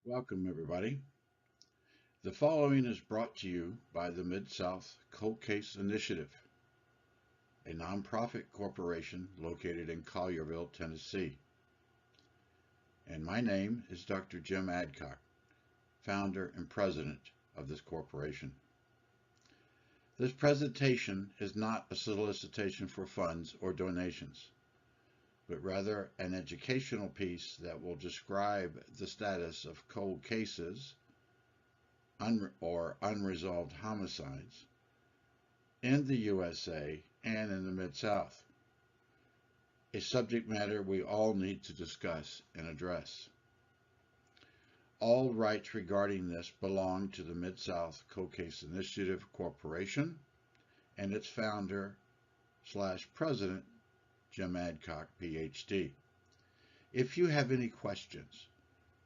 Welcome, everybody. The following is brought to you by the Mid-South Cold Case Initiative, a nonprofit corporation located in Collierville, Tennessee. And my name is Dr. Jim Adcock, founder and president of this corporation. This presentation is not a solicitation for funds or donations, but rather an educational piece that will describe the status of cold cases or unresolved homicides in the USA and in the Mid-South, a subject matter we all need to discuss and address. All rights regarding this belong to the Mid-South Cold Case Initiative Corporation and its founder/president, Jim Adcock, PhD. If you have any questions,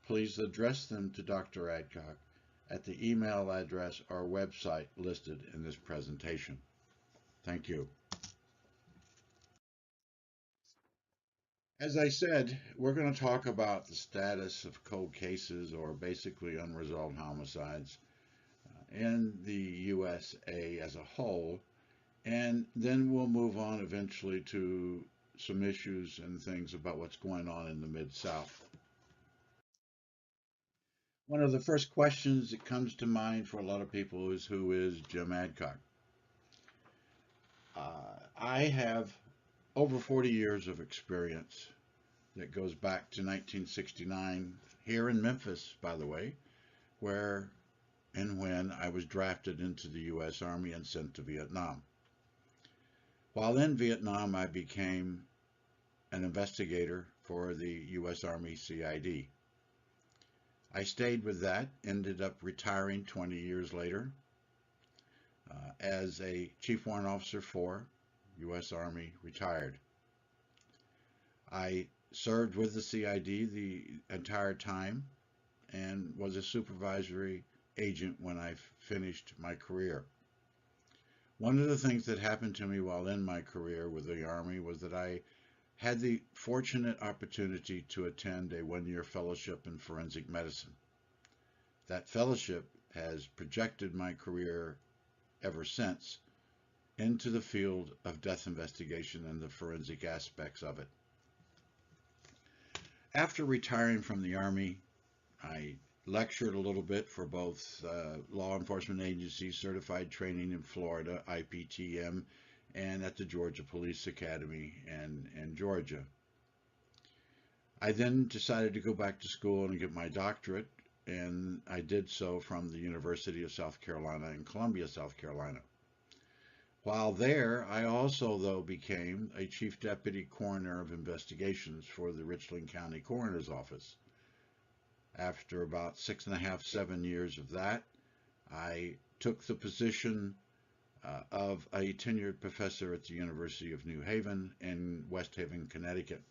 please address them to Dr. Adcock at the email address or website listed in this presentation. Thank you. As I said, we're going to talk about the status of cold cases, or basically unresolved homicides, in the USA as a whole, and then we'll move on eventually to some issues and things about what's going on in the Mid-South. One of the first questions that comes to mind for a lot of people is, who is Jim Adcock? I have over 40 years of experience that goes back to 1969 here in Memphis, by the way, where and when I was drafted into the U.S. Army and sent to Vietnam. While in Vietnam, I became an investigator for the U.S. Army CID. I stayed with that, ended up retiring 20 years later as a Chief Warrant Officer for U.S. Army, retired. I served with the CID the entire time and was a supervisory agent when I finished my career. One of the things that happened to me while in my career with the Army was that I had the fortunate opportunity to attend a one-year fellowship in forensic medicine. That fellowship has projected my career ever since into the field of death investigation and the forensic aspects of it. After retiring from the Army, I lectured a little bit for both law enforcement agencies, certified training in Florida, IPTM, and at the Georgia Police Academy in Georgia. I then decided to go back to school and get my doctorate, and I did so from the University of South Carolina in Columbia, South Carolina. While there, I also, though, became a Chief Deputy Coroner of Investigations for the Richland County Coroner's Office. After about 6.5, 7 years of that, I took the position of a tenured professor at the University of New Haven in West Haven, Connecticut.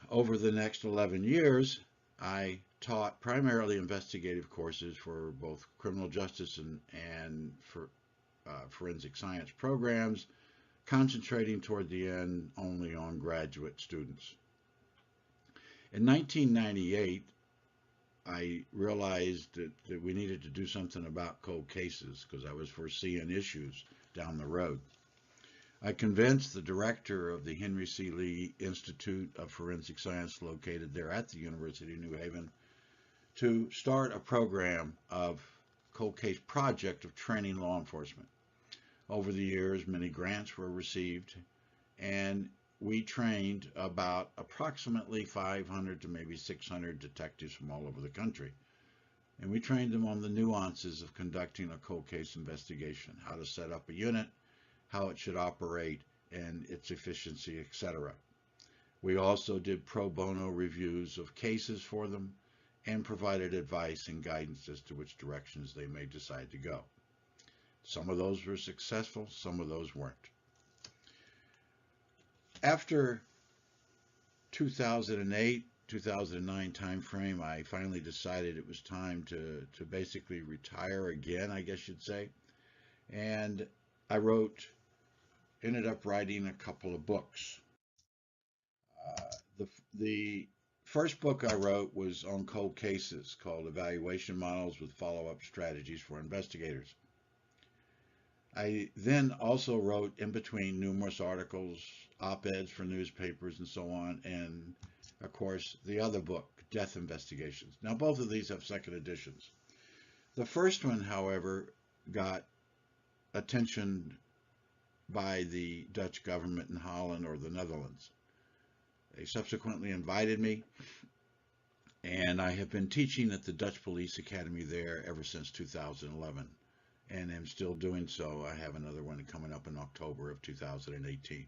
Over the next 11 years, I taught primarily investigative courses for both criminal justice and for forensic science programs, concentrating toward the end only on graduate students. In 1998, I realized that we needed to do something about cold cases because I was foreseeing issues down the road. I convinced the director of the Henry C. Lee Institute of Forensic Science located there at the University of New Haven to start a program of cold case project of training law enforcement. Over the years, many grants were received, and we trained about approximately 500 to maybe 600 detectives from all over the country. And we trained them on the nuances of conducting a cold case investigation, how to set up a unit, how it should operate, and its efficiency, etc. We also did pro bono reviews of cases for them and provided advice and guidance as to which directions they may decide to go. Some of those were successful, some of those weren't. After 2008, 2009 timeframe, I finally decided it was time to basically retire again, I guess you'd say. And I ended up writing a couple of books. The First book I wrote was on cold cases called Evaluation Models with Follow-Up Strategies for Investigators. I then also wrote in between numerous articles, op-eds for newspapers and so on, and of course the other book, Death Investigations. Now both of these have second editions. The first one, however, got attention by the Dutch government in Holland or the Netherlands. They subsequently invited me, and I have been teaching at the Dutch Police Academy there ever since 2011, and am still doing so. I have another one coming up in October of 2018.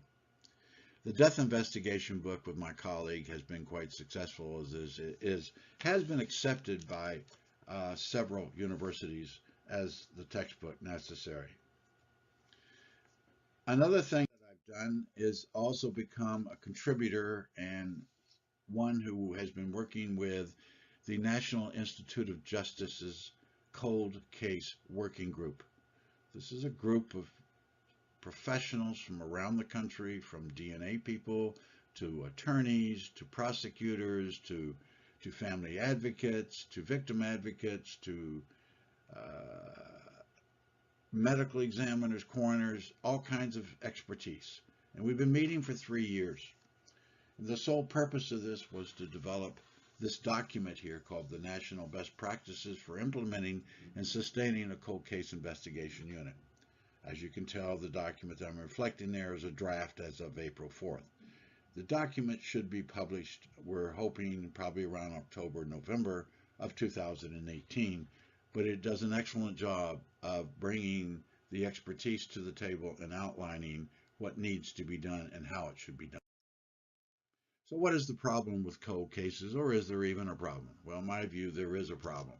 The death investigation book with my colleague has been quite successful, has been accepted by several universities as the textbook necessary. Another thing that I've done is also become a contributor and one who has been working with the National Institute of Justice's Cold Case Working Group. This is a group of professionals from around the country, from DNA people to attorneys to prosecutors to family advocates to victim advocates to medical examiners, coroners, all kinds of expertise. And we've been meeting for 3 years. The sole purpose of this was to develop this document here called the National Best Practices for Implementing and Sustaining a Cold Case Investigation Unit. As you can tell, the document I'm reflecting there is a draft as of April 4th. The document should be published, we're hoping, probably around October, November of 2018, but it does an excellent job of bringing the expertise to the table and outlining what needs to be done and how it should be done. So what is the problem with cold cases, or is there even a problem? Well, in my view, there is a problem.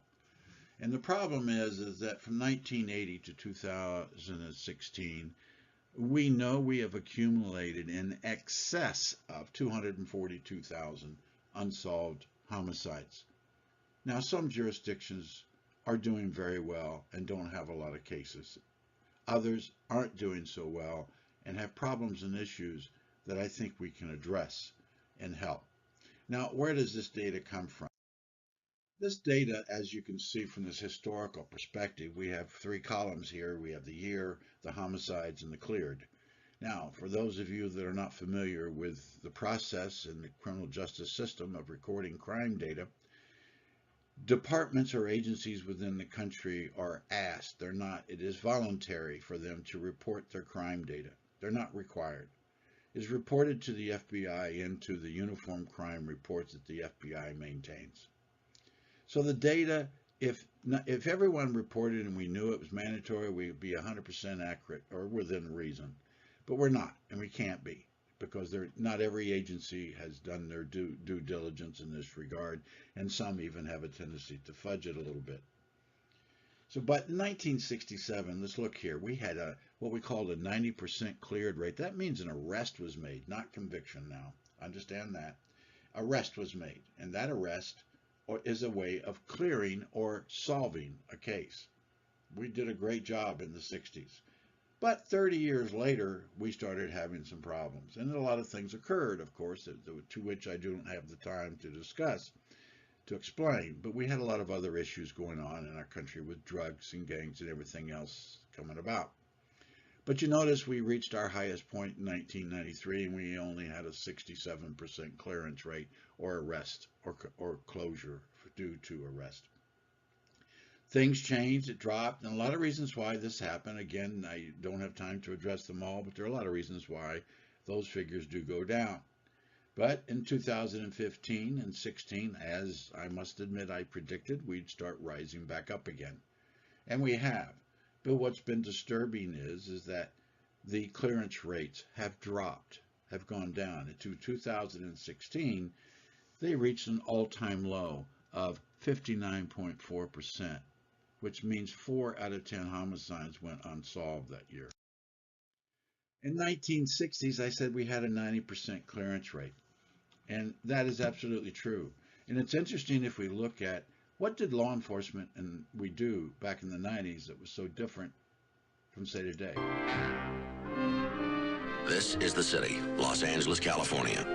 And the problem is that from 1980 to 2016, we know we have accumulated in excess of 242,000 unsolved homicides. Now, some jurisdictions are doing very well and don't have a lot of cases. Others aren't doing so well and have problems and issues that I think we can address and help. Now, where does this data come from? This data, as you can see from this historical perspective, we have 3 columns here. We have the year, the homicides, and the cleared. Now, for those of you that are not familiar with the process in the criminal justice system of recording crime data, departments or agencies within the country are asked, it is voluntary for them to report their crime data. They're not required. It's reported to the FBI into the Uniform Crime Reports that the FBI maintains. So the data, if everyone reported and we knew it was mandatory, we would be 100% accurate or within reason. But we're not, and we can't be, because not every agency has done their due diligence in this regard, and some even have a tendency to fudge it a little bit. So, but in 1967, let's look here, we had what we called a 90% cleared rate. That means an arrest was made, not conviction now. Understand that. Arrest was made, and that arrest is a way of clearing or solving a case. We did a great job in the 60s. But 30 years later, we started having some problems. And a lot of things occurred, of course, to which I don't have the time to discuss, to explain. But we had a lot of other issues going on in our country with drugs and gangs and everything else coming about. But you notice we reached our highest point in 1993, and we only had a 67% clearance rate or arrest or closure due to arrest. Things changed, it dropped, and a lot of reasons why this happened. Again, I don't have time to address them all, but there are a lot of reasons why those figures do go down. But in 2015 and 16, as I must admit I predicted, we'd start rising back up again. And we have. But what's been disturbing is that the clearance rates have dropped, have gone down. In 2016, they reached an all-time low of 59.4%, which means 4 out of 10 homicides went unsolved that year. In 1960s, I said we had a 90% clearance rate, and that is absolutely true. And it's interesting if we look at what did law enforcement and we do back in the 90s that was so different from, say, today. This is the city, Los Angeles, California.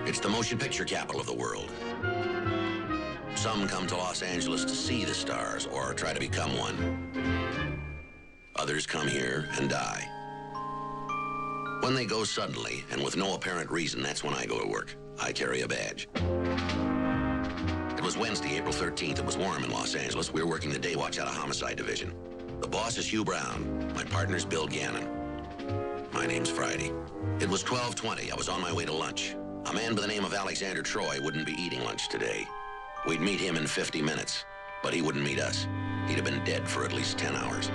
It's the motion picture capital of the world. Some come to Los Angeles to see the stars or try to become one. Others come here and die. When they go suddenly and with no apparent reason, that's when I go to work. I carry a badge. It was Wednesday, April 13th. It was warm in Los Angeles. We were working the day watch out of Homicide Division. The boss is Hugh Brown. My partner's Bill Gannon. My name's Friday. It was 12:20. I was on my way to lunch. A man by the name of Alexander Troy wouldn't be eating lunch today. We'd meet him in 50 minutes, but he wouldn't meet us. He'd have been dead for at least 10 hours.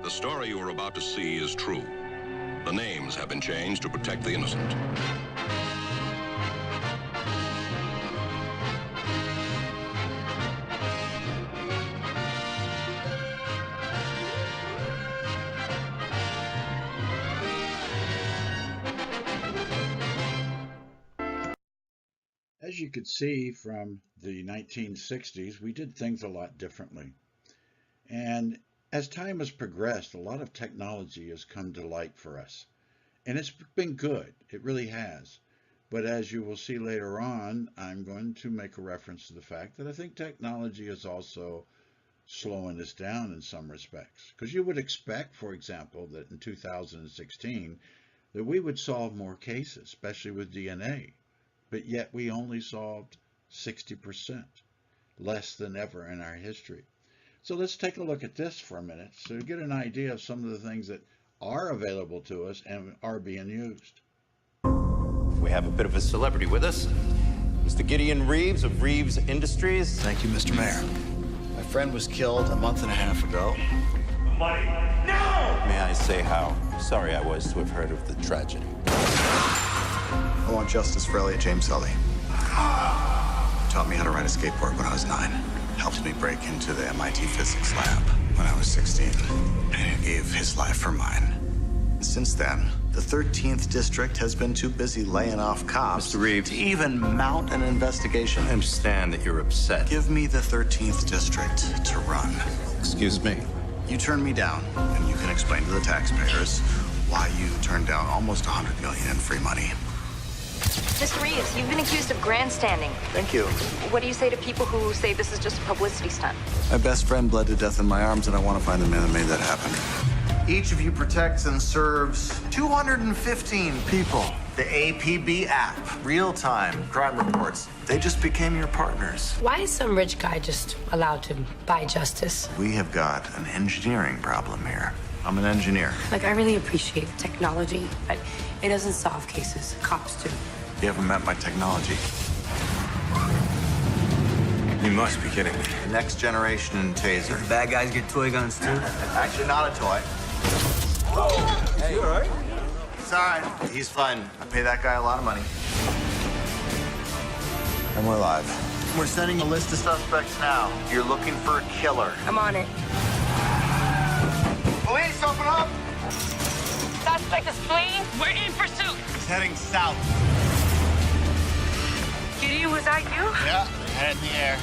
The story you are about to see is true. The names have been changed to protect the innocent. As you could see from the 1960s, we did things a lot differently. And as time has progressed, a lot of technology has come to light for us. And it's been good. It really has. But as you will see later on, I'm going to make a reference to the fact that I think technology is also slowing us down in some respects. Because you would expect, for example, that in 2016, that we would solve more cases, especially with DNA. But yet we only solved 60%, less than ever in our history. So let's take a look at this for a minute so to get an idea of some of the things that are available to us and are being used. We have a bit of a celebrity with us. Mr. Gideon Reeves of Reeves Industries. Thank you, Mr. Mayor. My friend was killed a month and a half ago. Money. No! May I say how sorry I was to have heard of the tragedy. I want justice for Elliot James Sully. He taught me how to ride a skateboard when I was 9. Helped me break into the MIT physics lab when I was 16. And he gave his life for mine. Since then, the 13th district has been too busy laying off cops Mr. Reeves, to even mount an investigation. I understand that you're upset. Give me the 13th district to run. Excuse me. You turned me down, and you can explain to the taxpayers why you turned down almost $100 million in free money. Mr. Reeves, you've been accused of grandstanding. Thank you. What do you say to people who say this is just a publicity stunt? My best friend bled to death in my arms, and I want to find the man that made that happen. Each of you protects and serves 215 people. The APB app, real-time crime reports. They just became your partners. Why is some rich guy just allowed to buy justice? We have got an engineering problem here. I'm an engineer. Like, I really appreciate technology, but it doesn't solve cases. Cops do. You haven't met my technology. You must be kidding me. Next generation taser. Bad guys get toy guns too? Actually, not a toy. Hey, you all right? It's all right. He's fine. I pay that guy a lot of money. And we're live. We're sending a list of suspects now. You're looking for a killer. I'm on it. Police, open up! Suspect is fleeing. We're in pursuit. He's heading south. Gideon, was that you? Yeah, head in the air.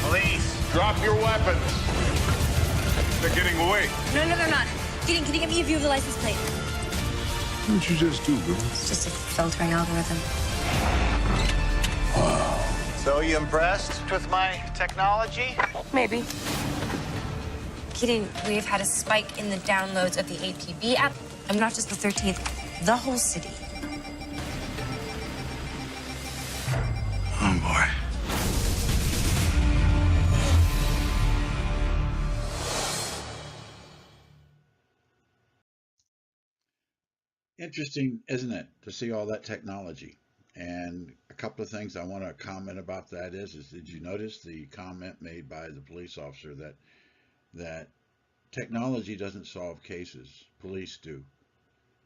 Police! Drop your weapons. They're getting away. No, they're not. Gideon, can you get me a view of the license plate? What did you just do, girl? It's just a filtering algorithm. So you impressed with my technology? Maybe. Gideon, we've had a spike in the downloads of the APB app. And not just the 13th, the whole city. Oh, boy. Interesting, isn't it, to see all that technology? And a couple of things I want to comment about that is did you notice the comment made by the police officer that technology doesn't solve cases, police do?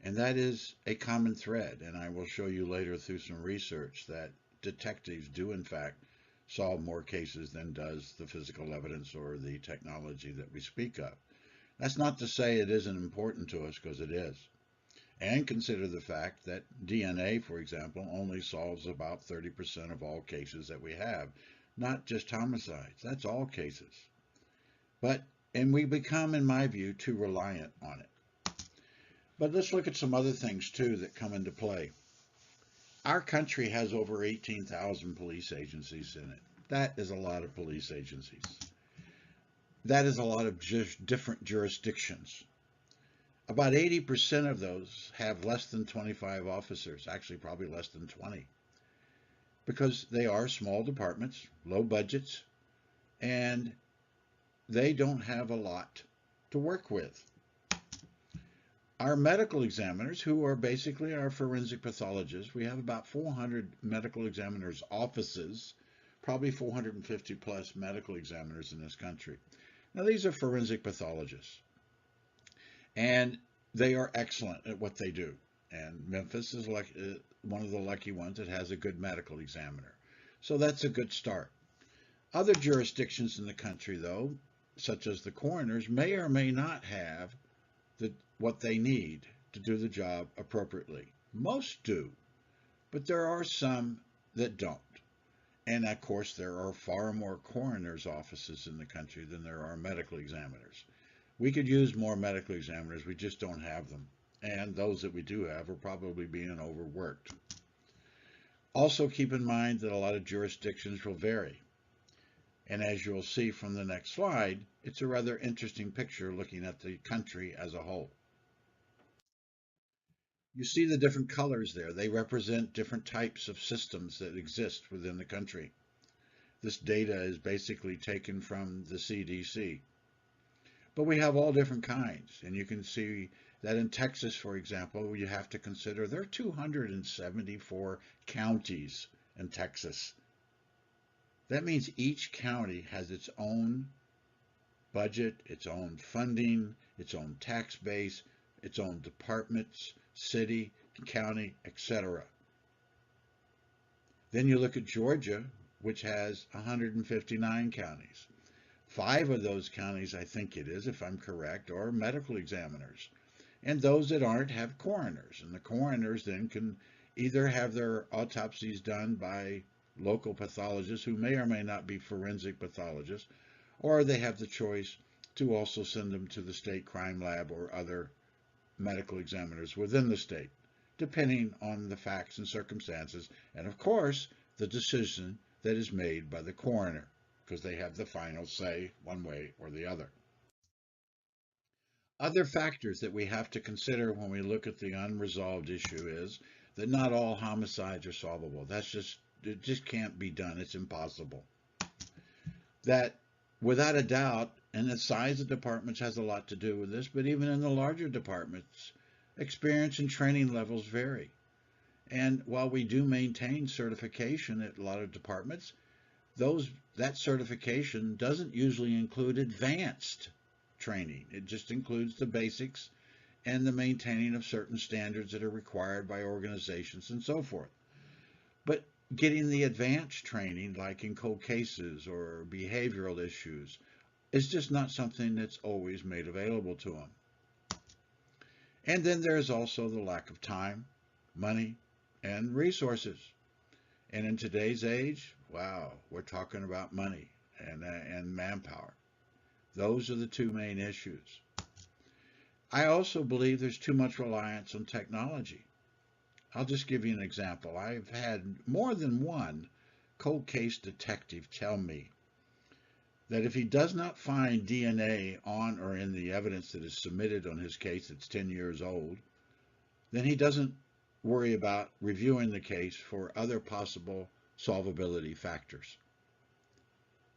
And that is a common thread, and I will show you later through some research that detectives do in fact solve more cases than does the physical evidence or the technology that we speak of. That's not to say it isn't important to us, because it is. And consider the fact that DNA, for example, only solves about 30% of all cases that we have, not just homicides. That's all cases. But And we become, in my view, too reliant on it. But let's look at some other things, too, that come into play. Our country has over 18,000 police agencies in it. That is a lot of police agencies. That is a lot of different jurisdictions. About 80% of those have less than 25 officers, actually probably less than 20, because they are small departments, low budgets, and they don't have a lot to work with. Our medical examiners, who are basically our forensic pathologists, we have about 400 medical examiners' offices, probably 450 plus medical examiners in this country. Now, these are forensic pathologists, and they are excellent at what they do. And Memphis is like one of the lucky ones that has a good medical examiner. So that's a good start. Other jurisdictions in the country, though, such as the coroners, may or may not have what they need to do the job appropriately. Most do, but there are some that don't. And of course, there are far more coroners' offices in the country than there are medical examiners. We could use more medical examiners, we just don't have them. And those that we do have are probably being overworked. Also keep in mind that a lot of jurisdictions will vary. And as you'll see from the next slide, it's a rather interesting picture looking at the country as a whole. You see the different colors there. They represent different types of systems that exist within the country. This data is basically taken from the CDC. But we have all different kinds. And you can see that in Texas, for example, you have to consider there are 274 counties in Texas. That means each county has its own budget, its own funding, its own tax base, its own departments, city, county, etc. Then you look at Georgia, which has 159 counties. 5 of those counties, I think it is, if I'm correct, are medical examiners. And those that aren't have coroners. And the coroners then can either have their autopsies done by local pathologists who may or may not be forensic pathologists, or they have the choice to also send them to the state crime lab or other medical examiners within the state, depending on the facts and circumstances, and of course, the decision that is made by the coroner, because they have the final say one way or the other. Other factors that we have to consider when we look at the unresolved issue is that not all homicides are solvable. It just can't be done. It's impossible. That without a doubt, and the size of departments has a lot to do with this, but even in the larger departments, experience and training levels vary. And while we do maintain certification at a lot of departments, that certification doesn't usually include advanced training. It just includes the basics and the maintaining of certain standards that are required by organizations and so forth. But getting the advanced training, like in cold cases or behavioral issues, is just not something that's always made available to them. And then there's also the lack of time, money, and resources. And in today's age, wow, we're talking about money and manpower. Those are the two main issues. I also believe there's too much reliance on technology. I'll just give you an example. I've had more than one cold case detective tell me that if he does not find DNA on or in the evidence that is submitted on his case that's 10 years old, then he doesn't worry about reviewing the case for other possible solvability factors.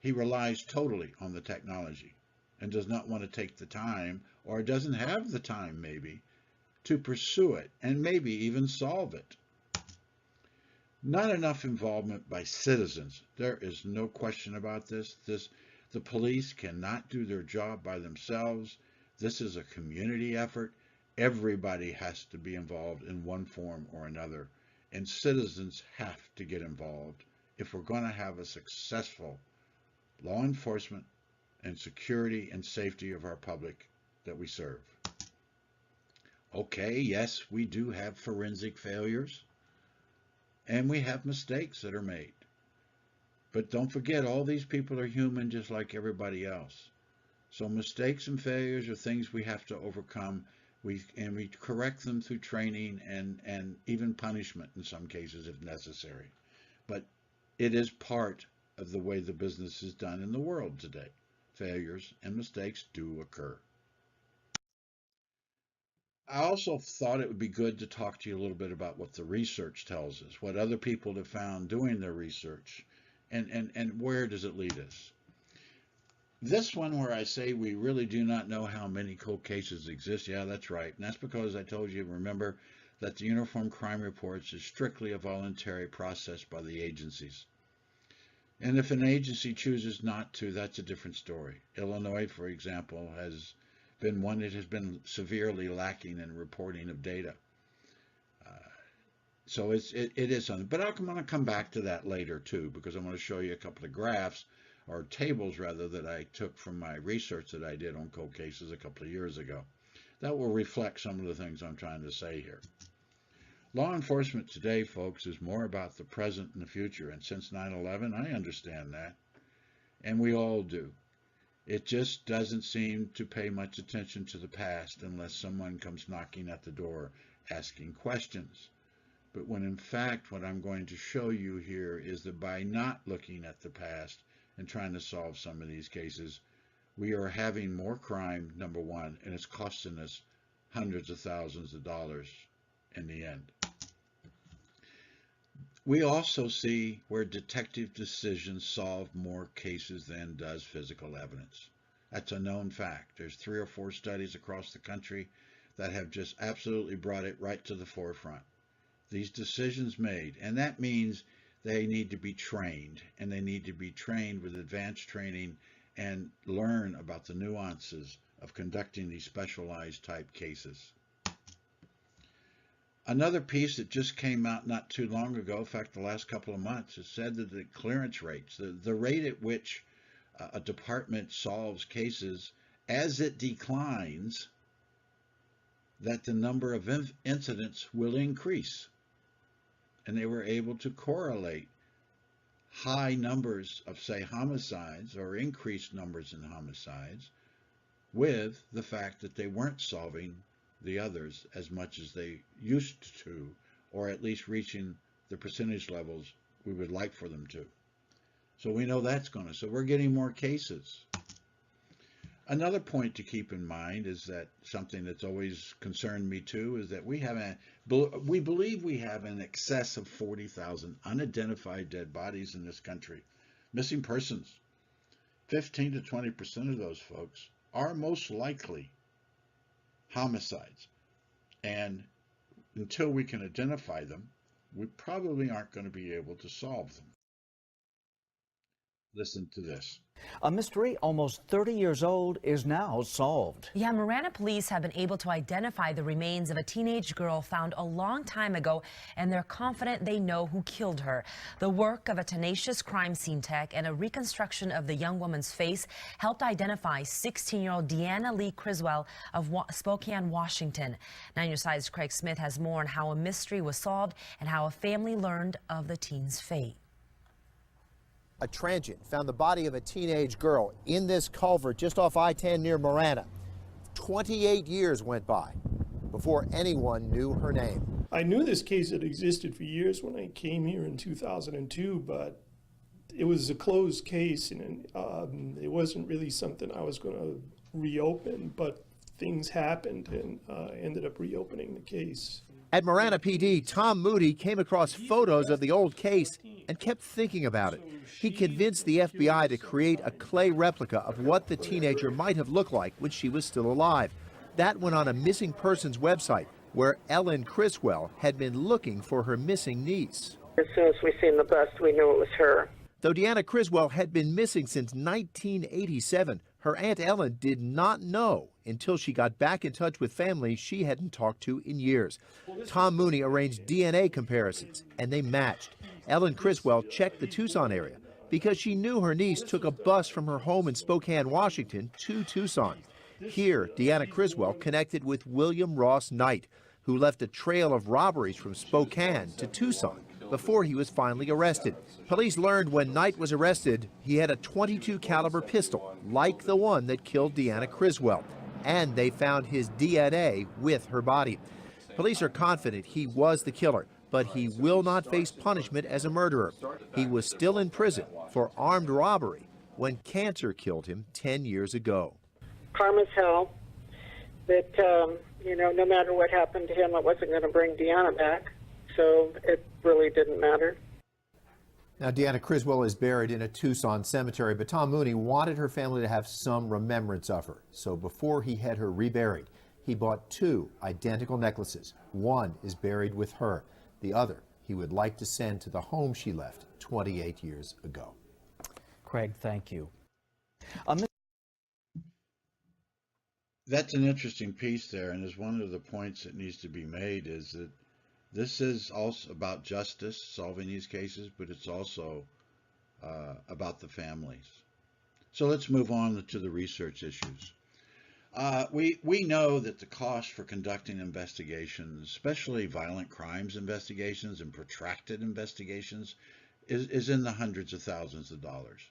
He relies totally on the technology and does not want to take the time, or doesn't have the time maybe, to pursue it and maybe even solve it. Not enough involvement by citizens. There is no question about this. The police cannot do their job by themselves. This is a community effort. Everybody has to be involved in one form or another, and citizens have to get involved if we're going to have a successful law enforcement and security and safety of our public that we serve. Okay, yes, we do have forensic failures, and we have mistakes that are made. But don't forget, all these people are human just like everybody else. So mistakes and failures are things we have to overcome. We correct them through training and even punishment in some cases if necessary. But it is part of the way the business is done in the world today. Failures and mistakes do occur. I also thought it would be good to talk to you a little bit about what the research tells us, what other people have found doing their research, and where does it lead us. This one where I say we really do not know how many cold cases exist, yeah, that's right. And that's because I told you, remember, that the Uniform Crime Reports is strictly a voluntary process by the agencies. And if an agency chooses not to, that's a different story. Illinois, for example, has been one that has been severely lacking in reporting of data. So it is something. But I'm going to come back to that later, too, because I'm going to show you a couple of graphs, or tables rather, that I took from my research that I did on cold cases a couple of years ago. That will reflect some of the things I'm trying to say here. Law enforcement today, folks, is more about the present and the future. And since 9/11, I understand that. And we all do. It just doesn't seem to pay much attention to the past unless someone comes knocking at the door asking questions. But when in fact what I'm going to show you here is that by not looking at the past and trying to solve some of these cases, we are having more crime, number one, and it's costing us hundreds of thousands of dollars in the end. We also see where detective decisions solve more cases than does physical evidence. That's a known fact. There's 3 or 4 studies across the country that have just absolutely brought it right to the forefront. These decisions made, and that means they need to be trained, and they need to be trained with advanced training and learn about the nuances of conducting these specialized type cases. Another piece that just came out not too long ago, in fact the last couple of months, it said that the clearance rates, the rate at which a department solves cases, as it declines, that the number of incidents will increase. And they were able to correlate high numbers of, say, homicides or increased numbers in homicides with the fact that they weren't solving the others as much as they used to, or at least reaching the percentage levels we would like for them to. So we know that's going to, so we're getting more cases. Another point to keep in mind is that something that's always concerned me too is that we believe we have in excess of 40,000 unidentified dead bodies in this country. Missing persons. 15 to 20% of those folks are most likely homicides. And until we can identify them, we probably aren't going to be able to solve them. Listen to this. A mystery almost 30 years old is now solved. Yeah, Marana police have been able to identify the remains of a teenage girl found a long time ago, and they're confident they know who killed her. The work of a tenacious crime scene tech and a reconstruction of the young woman's face helped identify 16-year-old Deanna Lee Criswell of Spokane, Washington. 9 News' Side's Craig Smith has more on how a mystery was solved and how a family learned of the teen's fate. A transient found the body of a teenage girl in this culvert just off I-10 near Marana. 28 years went by before anyone knew her name. I knew this case had existed for years when I came here in 2002, but it was a closed case, and it wasn't really something I was going to reopen, but things happened and ended up reopening the case. At Marana PD, Tom Moody came across photos of the old case and kept thinking about it. He convinced the FBI to create a clay replica of what the teenager might have looked like when she was still alive. That went on a missing persons website where Ellen Criswell had been looking for her missing niece. As soon as we seen the bust, we knew it was her. Though Deanna Criswell had been missing since 1987, her Aunt Ellen did not know until she got back in touch with family she hadn't talked to in years. Tom Mooney arranged DNA comparisons, and they matched. Ellen Criswell checked the Tucson area because she knew her niece took a bus from her home in Spokane, Washington to Tucson. Here, Deanna Criswell connected with William Ross Knight, who left a trail of robberies from Spokane to Tucson. before he was finally arrested. Police learned when Knight was arrested, he had a .22 caliber pistol, like the one that killed Deanna Criswell, and they found his DNA with her body. Police are confident he was the killer, but he will not face punishment as a murderer. He was still in prison for armed robbery when cancer killed him 10 years ago. Karma's hell. That, no matter what happened to him, it wasn't going to bring Deanna back. So it really didn't matter. Now, Deanna Criswell is buried in a Tucson cemetery, but Tom Mooney wanted her family to have some remembrance of her. So before he had her reburied, he bought 2 identical necklaces. One is buried with her. The other he would like to send to the home she left 28 years ago. Craig, thank you. That's an interesting piece there, and is one of the points that needs to be made is that this is also about justice, solving these cases, but it's also about the families. So let's move on to the research issues. We know that the cost for conducting investigations, especially violent crimes investigations and protracted investigations, is in the hundreds of thousands of dollars.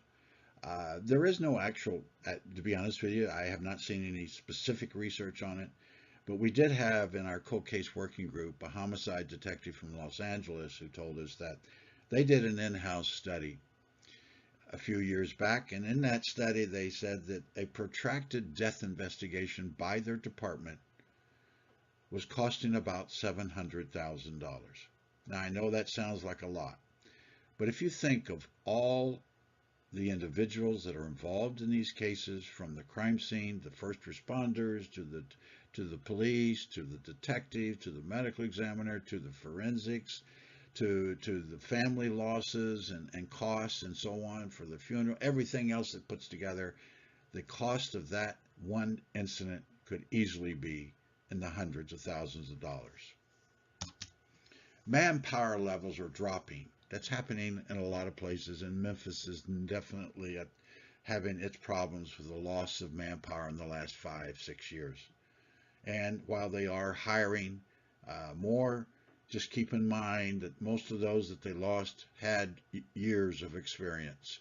There is no actual, to be honest with you, I have not seen any specific research on it, but we did have in our cold case working group a homicide detective from Los Angeles who told us that they did an in-house study a few years back, and in that study they said that a protracted death investigation by their department was costing about $700,000. Now, I know that sounds like a lot, but if you think of all the individuals that are involved in these cases, from the crime scene, the first responders, to the police, to the detective, to the medical examiner, to the forensics, to the family losses and costs and so on for the funeral, everything else that puts together, the cost of that one incident could easily be in the hundreds of thousands of dollars. Manpower levels are dropping. That's happening in a lot of places, and Memphis is definitely having its problems with the loss of manpower in the last 5-6 years. And while they are hiring more, just keep in mind that most of those that they lost had years of experience.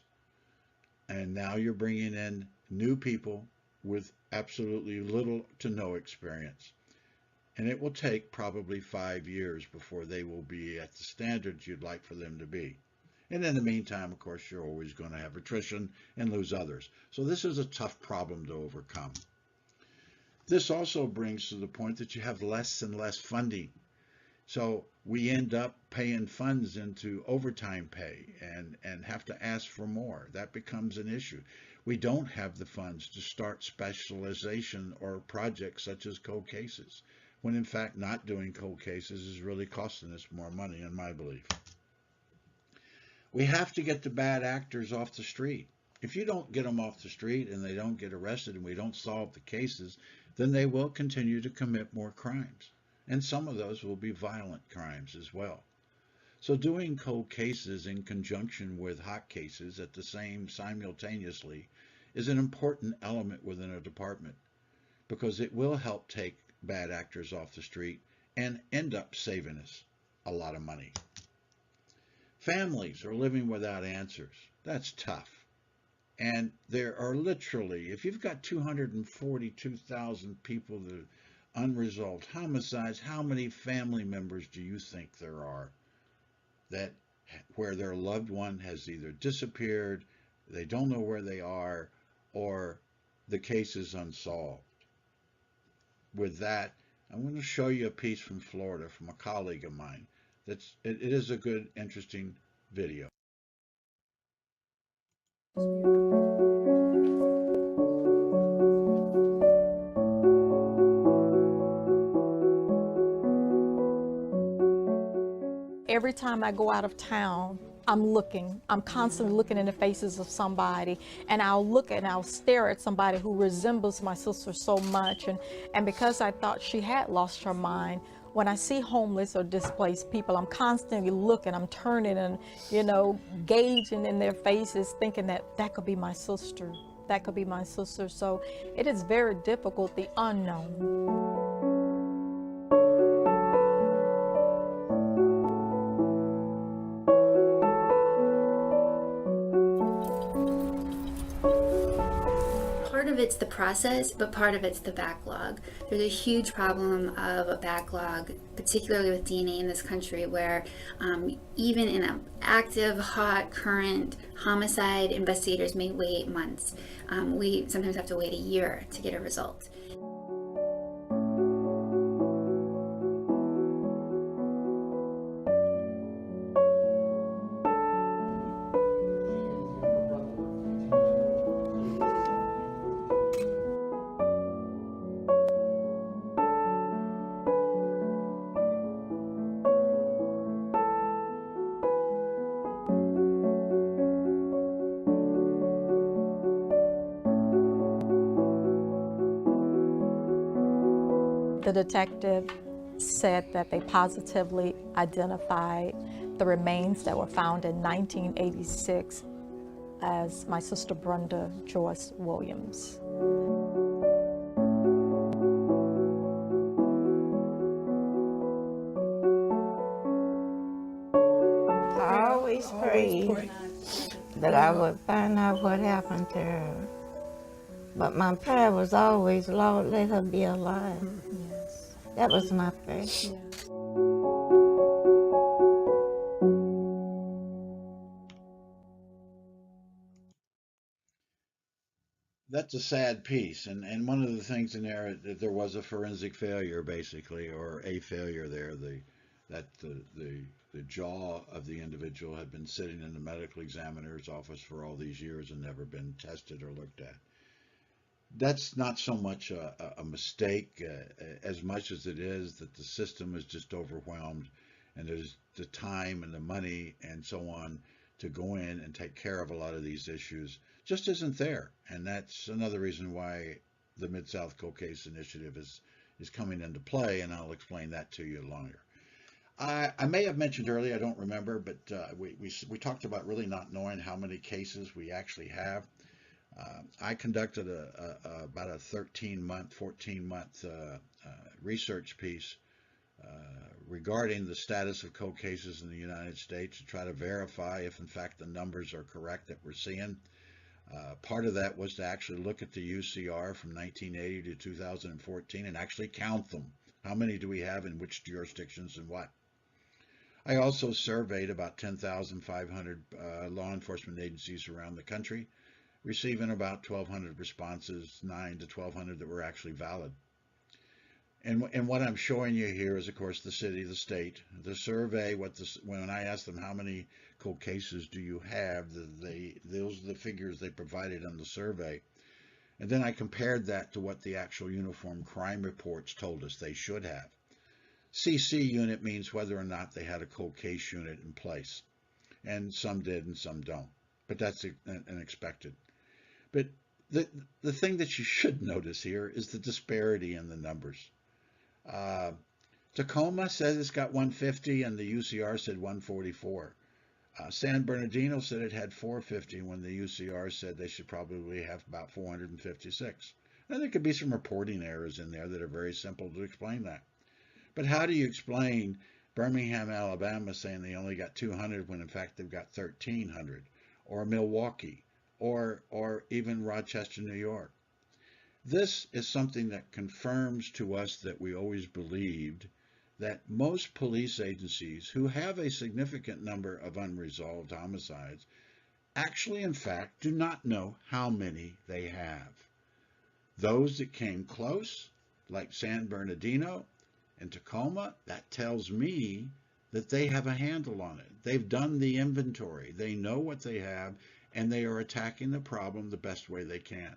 And now you're bringing in new people with absolutely little to no experience. And it will take probably 5 years before they will be at the standards you'd like for them to be. And in the meantime, of course, you're always going to have attrition and lose others. So this is a tough problem to overcome. This also brings to the point that you have less and less funding. So we end up paying funds into overtime pay and have to ask for more. That becomes an issue. We don't have the funds to start specialization or projects such as cold cases, when in fact not doing cold cases is really costing us more money, in my belief. We have to get the bad actors off the street. If you don't get them off the street and they don't get arrested and we don't solve the cases, then they will continue to commit more crimes. And some of those will be violent crimes as well. So doing cold cases in conjunction with hot cases at the simultaneously is an important element within a department, because it will help take bad actors off the street and end up saving us a lot of money. Families are living without answers. That's tough. And there are literally, if you've got 242,000 people that are unresolved homicides, how many family members do you think there are that where their loved one has either disappeared, they don't know where they are, or the case is unsolved? With that, I'm going to show you a piece from Florida from a colleague of mine. It is a good, interesting video. Every time I go out of town, I'm constantly looking in the faces of somebody, and I'll look and I'll stare at somebody who resembles my sister so much, and because I thought she had lost her mind, when I see homeless or displaced people, I'm constantly looking, I'm turning and, gauging in their faces, thinking that could be my sister, that could be my sister. So it is very difficult, the unknown. it's the process, but part of it's the backlog. There's a huge problem of a backlog, particularly with DNA in this country, where even in an active, hot, current homicide, investigators may wait months. We sometimes have to wait a year to get a result. The detective said that they positively identified the remains that were found in 1986 as my sister Brenda Joyce Williams. I always prayed that I would find out what happened to her. But my prayer was always, Lord, let her be alive. Yes. That was my prayer. Yes. That's a sad piece, and one of the things in there that there was a forensic failure, basically, or a failure there. The jaw of the individual had been sitting in the medical examiner's office for all these years and never been tested or looked at. That's not so much a mistake as much as it is that the system is just overwhelmed, and there's the time and the money and so on to go in and take care of a lot of these issues just isn't there. And that's another reason why the Mid-South Cold Case Initiative is coming into play, and I'll explain that to you longer. I may have mentioned earlier, I don't remember, but we talked about really not knowing how many cases we actually have. I conducted about a 13-month, 14-month research piece regarding the status of cold cases in the United States to try to verify if, in fact, the numbers are correct that we're seeing. Part of that was to actually look at the UCR from 1980 to 2014 and actually count them. How many do we have in which jurisdictions and what? I also surveyed about 10,500 law enforcement agencies around the country, receiving about 1,200 responses, 9 to 1,200 that were actually valid. And what I'm showing you here is, of course, the city, the state, the survey. When I asked them how many cold cases do you have, those are the figures they provided on the survey. And then I compared that to what the actual uniform crime reports told us they should have. CC unit means whether or not they had a cold case unit in place. And some did and some don't. But that's unexpected. But the thing that you should notice here is the disparity in the numbers. Tacoma says it's got 150 and the UCR said 144. San Bernardino said it had 450 when the UCR said they should probably have about 456. Now there could be some reporting errors in there that are very simple to explain that. But how do you explain Birmingham, Alabama saying they only got 200 when in fact they've got 1,300? Or Milwaukee, or even Rochester, New York? This is something that confirms to us that we always believed that most police agencies who have a significant number of unresolved homicides actually, in fact, do not know how many they have. Those that came close, like San Bernardino and Tacoma, that tells me that they have a handle on it. They've done the inventory. They know what they have, and they are attacking the problem the best way they can.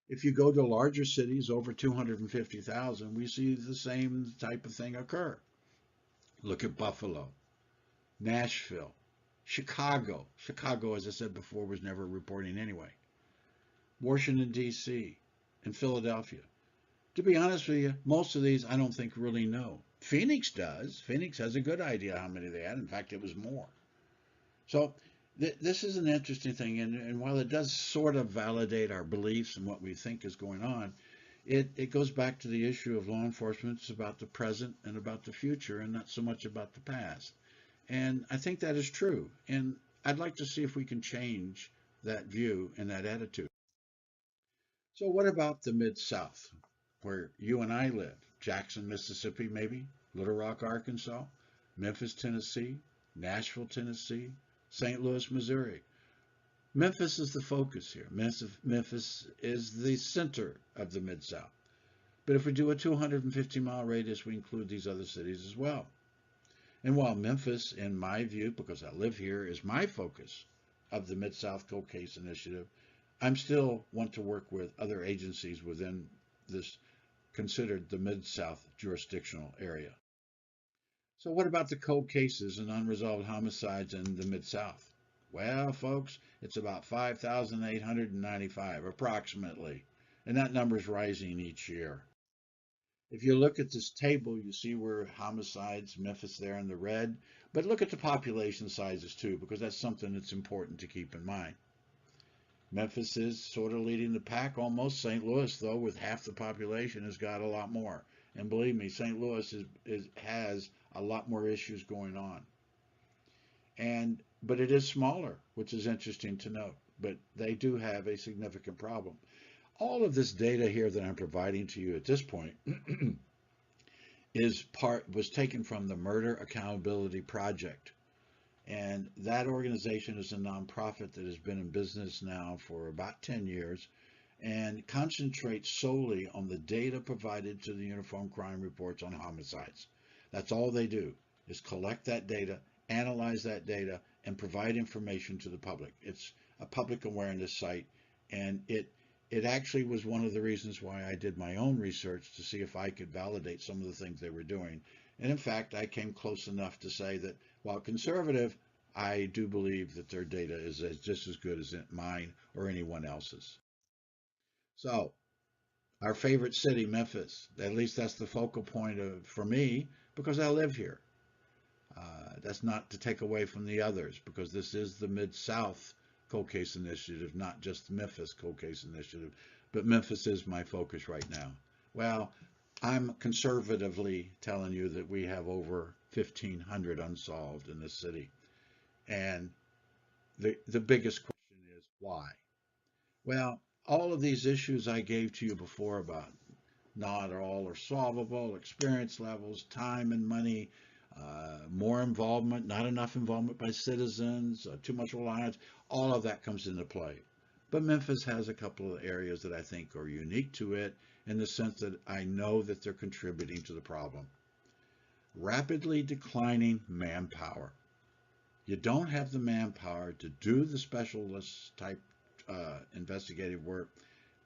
If you go to larger cities, over 250,000, we see the same type of thing occur. Look at Buffalo, Nashville, Chicago. Chicago, as I said before, was never reporting anyway. Washington, D.C., and Philadelphia. To be honest with you, most of these I don't think really know. Phoenix does. Phoenix has a good idea how many they had. In fact, it was more. So this is an interesting thing, and while it does sort of validate our beliefs and what we think is going on, it goes back to the issue of law enforcement. It's about the present and about the future and not so much about the past. And I think that is true. And I'd like to see if we can change that view and that attitude. So what about the Mid-South, where you and I live? Jackson, Mississippi, maybe? Little Rock, Arkansas? Memphis, Tennessee? Nashville, Tennessee? St. Louis, Missouri? Memphis is the focus here. Memphis is the center of the Mid-South. But if we do a 250-mile radius, we include these other cities as well. And while Memphis, in my view, because I live here, is my focus of the Mid-South Cold Case Initiative, I'm still want to work with other agencies within this considered the Mid-South jurisdictional area. So what about the cold cases and unresolved homicides in the Mid-South? Well, folks, it's about 5,895 approximately, and that number is rising each year. If you look at this table, you see where homicides, Memphis there in the red, but look at the population sizes too, because that's something that's important to keep in mind. Memphis is sort of leading the pack almost. St. Louis, though, with half the population, has got a lot more. And believe me, St. Louis has a lot more issues going on. But it is smaller, which is interesting to note. But they do have a significant problem. All of this data here that I'm providing to you at this point was taken from the Murder Accountability Project. And that organization is a nonprofit that has been in business now for about 10 years and concentrates solely on the data provided to the Uniform Crime Reports on homicides. That's all they do, is collect that data, analyze that data, and provide information to the public. It's a public awareness site, and it actually was one of the reasons why I did my own research to see if I could validate some of the things they were doing. And in fact, I came close enough to say that while conservative, I do believe that their data is just as good as mine or anyone else's. So, our favorite city, Memphis, at least that's the focal point for me because I live here. That's not to take away from the others because this is the Mid-South Cold Case Initiative, not just the Memphis Cold Case Initiative, but Memphis is my focus right now. Well, I'm conservatively telling you that we have over 1,500 unsolved in this city. And the biggest question is why? Well, all of these issues I gave to you before about not all are solvable, experience levels, time and money, more involvement, not enough involvement by citizens, too much reliance, all of that comes into play. But Memphis has a couple of areas that I think are unique to it in the sense that I know that they're contributing to the problem. Rapidly declining manpower. You don't have the manpower to do the specialist type investigative work,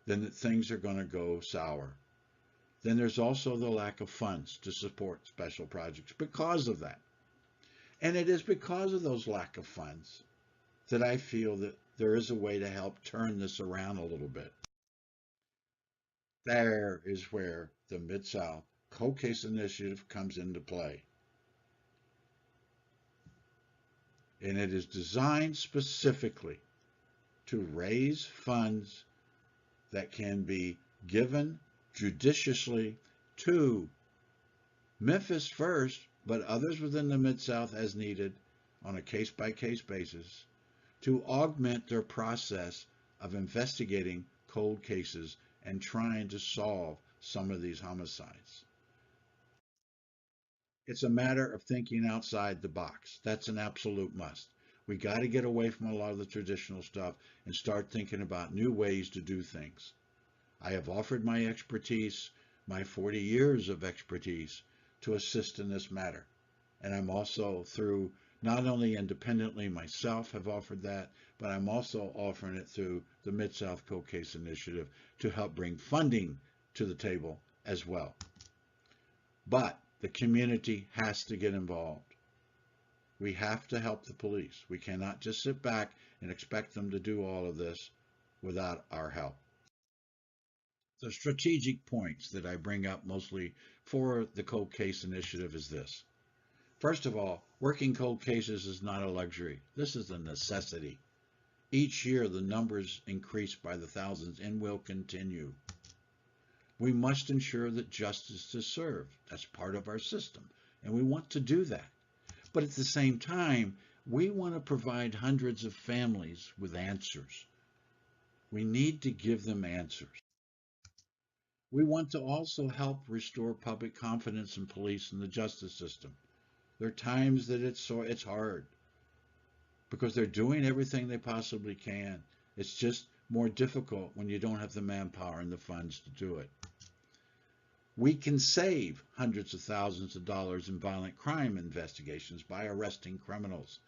then things are going to go sour. Then there's also the lack of funds to support special projects because of that. And it is because of those lack of funds that I feel that there is a way to help turn this around a little bit. There is where the Mid-South Cold Case Initiative comes into play. And it is designed specifically to raise funds that can be given judiciously to Memphis first, but others within the Mid-South as needed on a case-by-case basis to augment their process of investigating cold cases and trying to solve some of these homicides. It's a matter of thinking outside the box. That's an absolute must. We got to get away from a lot of the traditional stuff and start thinking about new ways to do things. I have offered my expertise, my 40 years of expertise, to assist in this matter. And I'm also through, not only independently myself have offered that, but I'm also offering it through the Mid-South Cold Case Initiative to help bring funding to the table as well. But the community has to get involved. We have to help the police. We cannot just sit back and expect them to do all of this without our help. The strategic points that I bring up mostly for the Cold Case Initiative is this. First of all, working cold cases is not a luxury. This is a necessity. Each year, the numbers increase by the thousands and will continue. We must ensure that justice is served. That's part of our system, and we want to do that. But at the same time, we want to provide hundreds of families with answers. We need to give them answers. We want to also help restore public confidence in police and the justice system. There are times that it's hard because they're doing everything they possibly can. It's just more difficult when you don't have the manpower and the funds to do it. We can save hundreds of thousands of dollars in violent crime investigations by arresting criminals.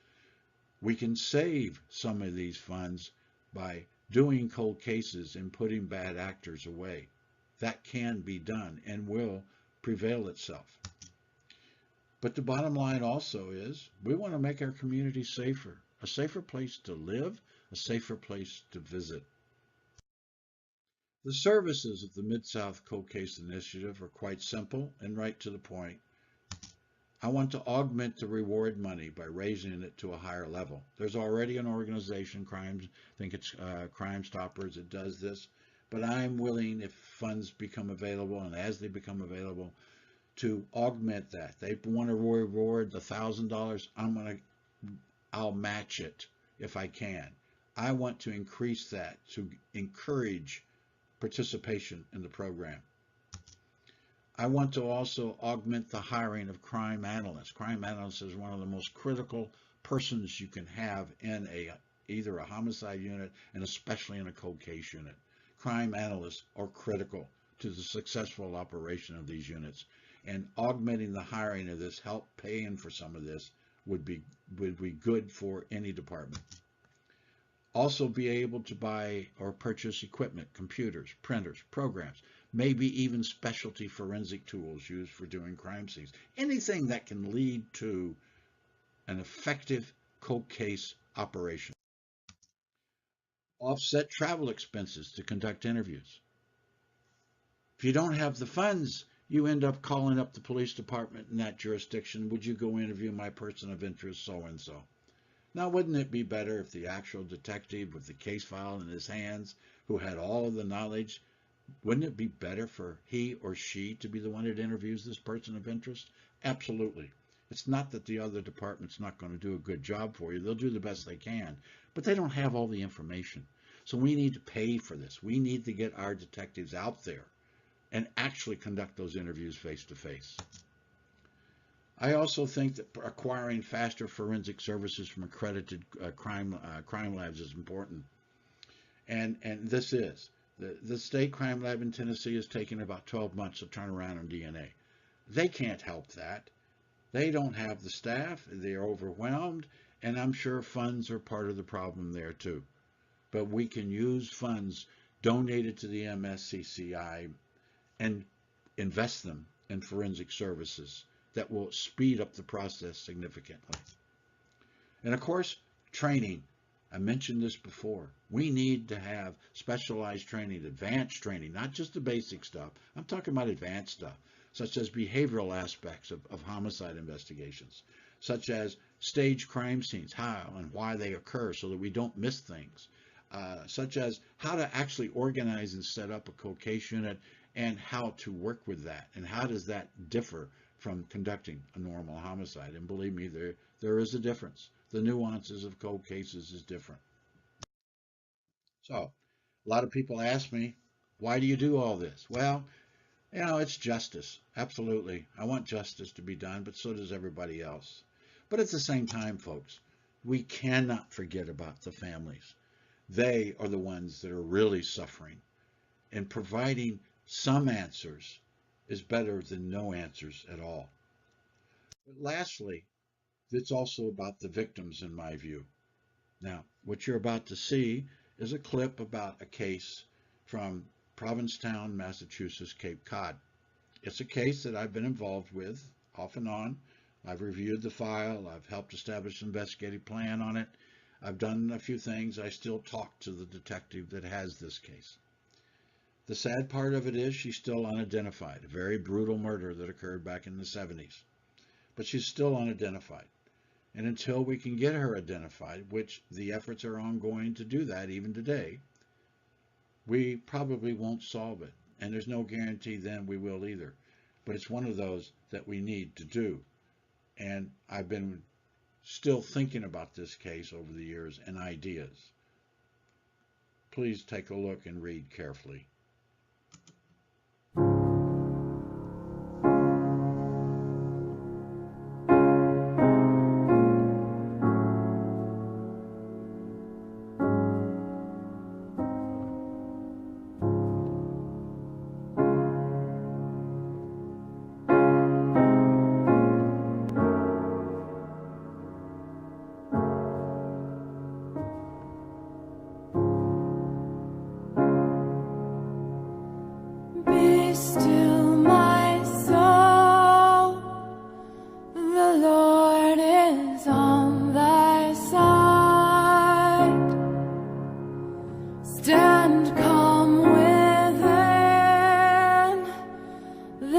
We can save some of these funds by doing cold cases and putting bad actors away. That can be done and will prevail itself. But the bottom line also is we want to make our community safer, a safer place to live, a safer place to visit. The services of the Mid-South Cold Case Initiative are quite simple and right to the point. I want to augment the reward money by raising it to a higher level. There's already an organization, I think it's Crime Stoppers, that does this, but I'm willing, if funds become available and as they become available, to augment that. They want to reward the $1,000, I'll match it if I can. I want to increase that to encourage participation in the program. I want to also augment the hiring of crime analysts. Crime analysts is one of the most critical persons you can have in either a homicide unit and especially in a cold case unit. Crime analysts are critical to the successful operation of these units, and augmenting the hiring of this, help paying for some of this, would be good for any department. Also be able to buy or purchase equipment, computers, printers, programs, maybe even specialty forensic tools used for doing crime scenes. Anything that can lead to an effective cold case operation. Offset travel expenses to conduct interviews. If you don't have the funds, you end up calling up the police department in that jurisdiction. Would you go interview my person of interest, so-and-so? Now, wouldn't it be better if the actual detective with the case file in his hands, who had all of the knowledge, wouldn't it be better for he or she to be the one that interviews this person of interest? Absolutely. It's not that the other department's not going to do a good job for you. They'll do the best they can, but they don't have all the information. So we need to pay for this. We need to get our detectives out there and actually conduct those interviews face-to-face. I also think that acquiring faster forensic services from accredited crime labs is important. And this is. The state crime lab in Tennessee is taking about 12 months to turn around on DNA. They can't help that. They don't have the staff. They're overwhelmed. And I'm sure funds are part of the problem there too. But we can use funds donated to the MS-CCI and invest them in forensic services that will speed up the process significantly. And of course, training. I mentioned this before. We need to have specialized training, advanced training, not just the basic stuff. I'm talking about advanced stuff, such as behavioral aspects of homicide investigations, such as stage crime scenes, how and why they occur so that we don't miss things, such as how to actually organize and set up a cold case unit and how to work with that, and how does that differ from conducting a normal homicide. And believe me, there is a difference. The nuances of cold cases is different. So a lot of people ask me, why do you do all this? Well, you know, it's justice. Absolutely. I want justice to be done, but so does everybody else. But at the same time, folks, we cannot forget about the families. They are the ones that are really suffering, and providing some answers is better than no answers at all. But lastly, it's also about the victims, in my view. Now, what you're about to see is a clip about a case from Provincetown, Massachusetts, Cape Cod. It's a case that I've been involved with off and on. I've reviewed the file. I've helped establish an investigative plan on it. I've done a few things. I still talk to the detective that has this case. The sad part of it is she's still unidentified, a very brutal murder that occurred back in the 70s. But she's still unidentified. And until we can get her identified, which the efforts are ongoing to do that even today, we probably won't solve it. And there's no guarantee then we will either. But it's one of those that we need to do. And I've been still thinking about this case over the years and ideas. Please take a look and read carefully.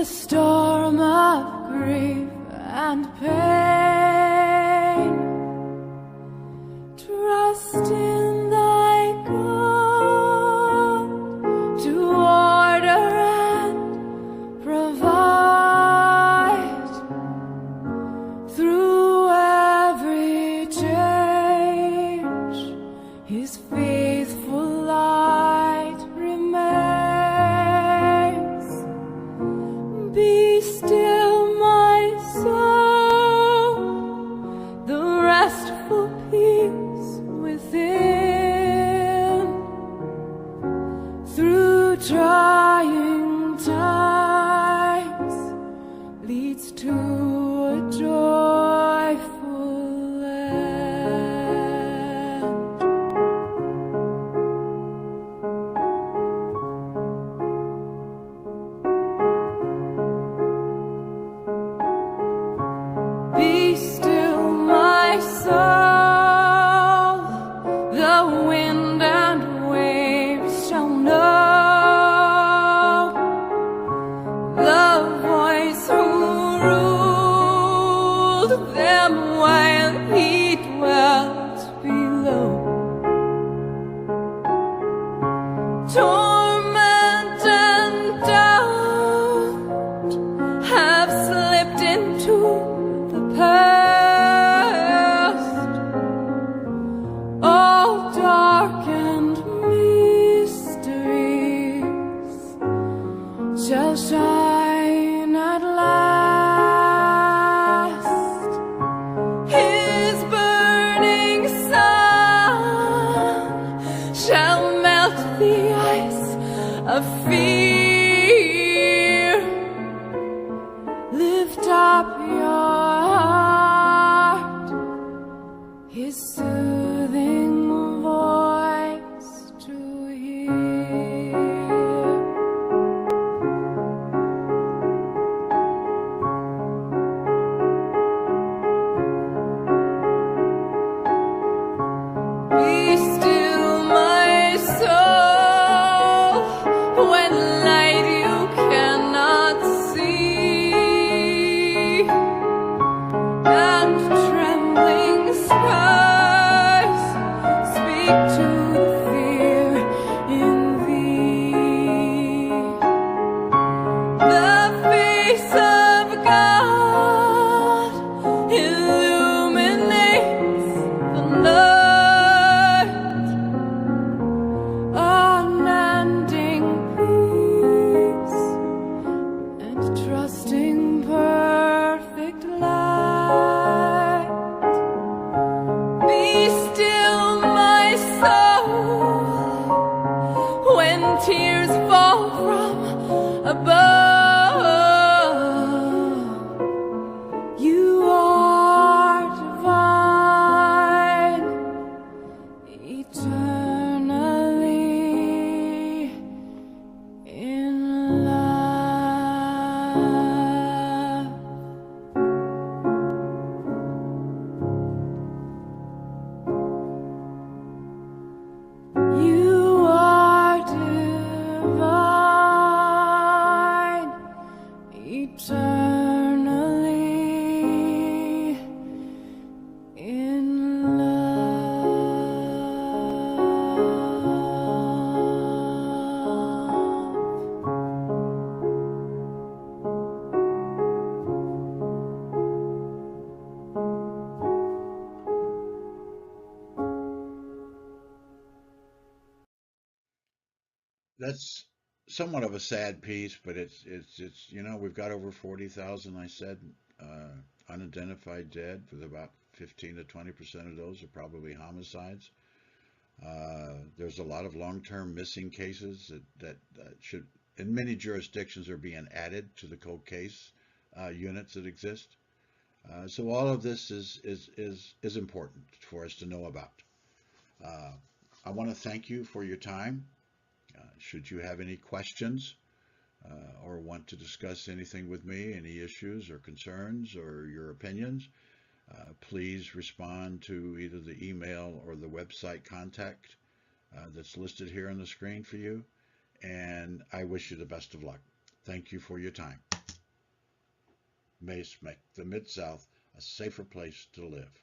storm of grief and pain. Trust in thy God to order and provide through every change. His faithful light remains. Be still, my soul, the restful peace within. Through trying times leads to a joyful end. Be still, my soul, the wind and waves shall know the voice who ruled them while he dwelt below. Torment and doubt have slipped into the past. All darkened mysteries shall shine at last. His burning sun shall melt the ice of fear. Lift up your heart, his soothing voice to hear. Be still, my soul, when light you cannot see, and trembling skies speak to the fear in thee. The face of God illuminates the night. Unending peace and trusting perfect light. Be still, my soul, when tears fall from above. You are divine, eternally in love. You are divine, eternally in That's somewhat of a sad piece, but it's we've got over 40,000, I said, unidentified dead, with about 15 to 20% of those are probably homicides. There's a lot of long-term missing cases that should, in many jurisdictions, are being added to the cold case units that exist. So all of this is important for us to know about. I want to thank you for your time. Should you have any questions or want to discuss anything with me, any issues or concerns or your opinions, please respond to either the email or the website contact that's listed here on the screen for you. And I wish you the best of luck. Thank you for your time. may make the Mid-South a safer place to live.